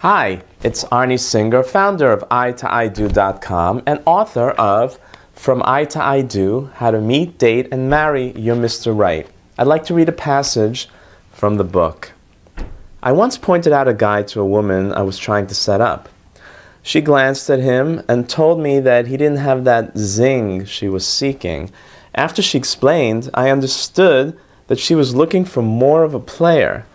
Hi, it's Arnie Singer, founder of I2IDO.com and author of From I to I Do, How to Meet, Date, and Marry Your Mr. Right. I'd like to read a passage from the book. I once pointed out a guy to a woman I was trying to set up. She glanced at him and told me that he didn't have that zing she was seeking. After she explained, I understood that she was looking for more of a player.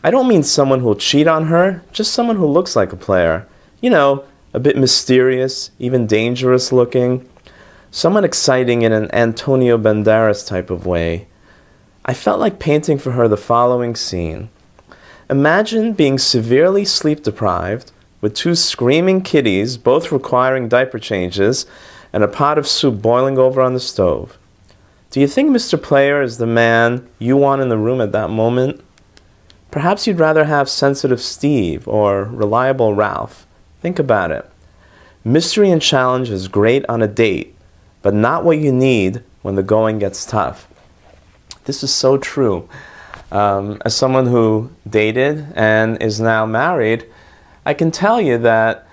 I don't mean someone who'll cheat on her, just someone who looks like a player. You know, a bit mysterious, even dangerous looking. Someone exciting in an Antonio Banderas type of way. I felt like painting for her the following scene. Imagine being severely sleep deprived, with two screaming kitties, both requiring diaper changes, and a pot of soup boiling over on the stove. Do you think Mr. Player is the man you want in the room at that moment? Perhaps you'd rather have sensitive Steve or reliable Ralph. Think about it. Mystery and challenge is great on a date, but not what you need when the going gets tough. This is so true. As someone who dated and is now married, I can tell you that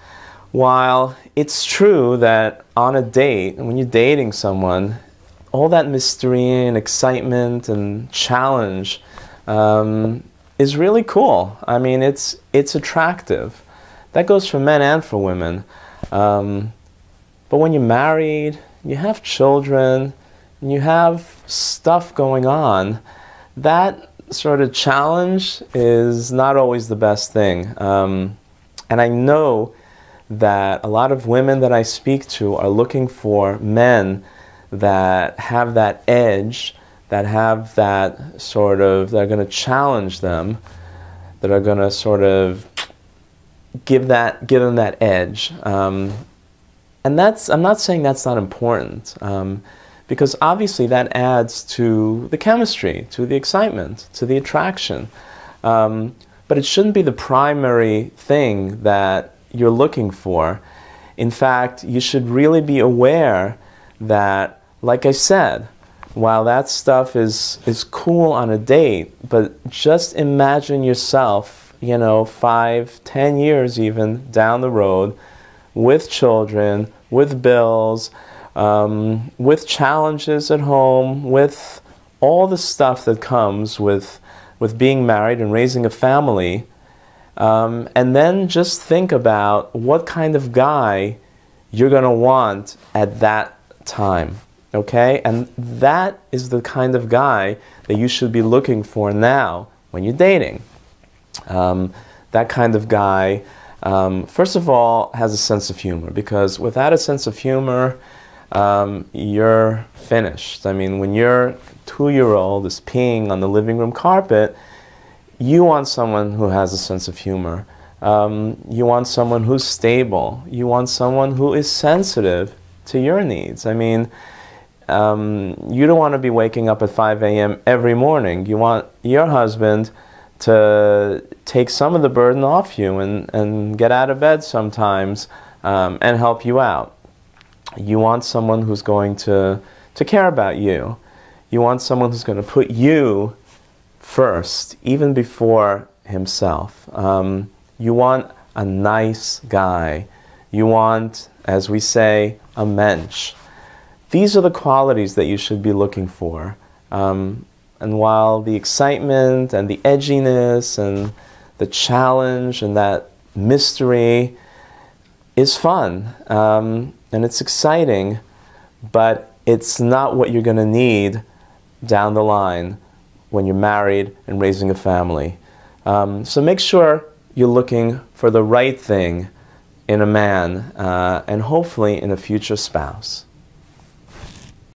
while it's true that on a date, when you're dating someone, all that mystery and excitement and challenge is really cool. I mean, it's attractive. That goes for men and for women. But when you're married, you have children, and you have stuff going on, that sort of challenge is not always the best thing. And I know that a lot of women that I speak to are looking for men that have that edge, that have that sort of, that are going to challenge them, that are going to sort of give them that edge. And that's, I'm not saying that's not important, because obviously that adds to the chemistry, to the excitement, to the attraction. But it shouldn't be the primary thing that you're looking for. In fact, you should really be aware that, like I said, while that stuff is cool on a date, but just imagine yourself, you know, 5, 10 years even down the road, with children, with bills, with challenges at home, with all the stuff that comes with being married and raising a family, and then just think about what kind of guy you're going to want at that time. Okay? And that is the kind of guy that you should be looking for now when you're dating. That kind of guy, first of all, has a sense of humor, because without a sense of humor, you're finished. I mean, when your 2-year-old is peeing on the living room carpet, you want someone who has a sense of humor. You want someone who's stable. You want someone who is sensitive to your needs. I mean, you don't want to be waking up at 5 a.m. every morning. You want your husband to take some of the burden off you and get out of bed sometimes and help you out. You want someone who's going to care about you. You want someone who's going to put you first, even before himself. You want a nice guy. You want, as we say, a mensch. These are the qualities that you should be looking for. And while the excitement and the edginess and the challenge and that mystery is fun, and it's exciting, but it's not what you're going to need down the line when you're married and raising a family. So make sure you're looking for the right thing in a man, and hopefully in a future spouse.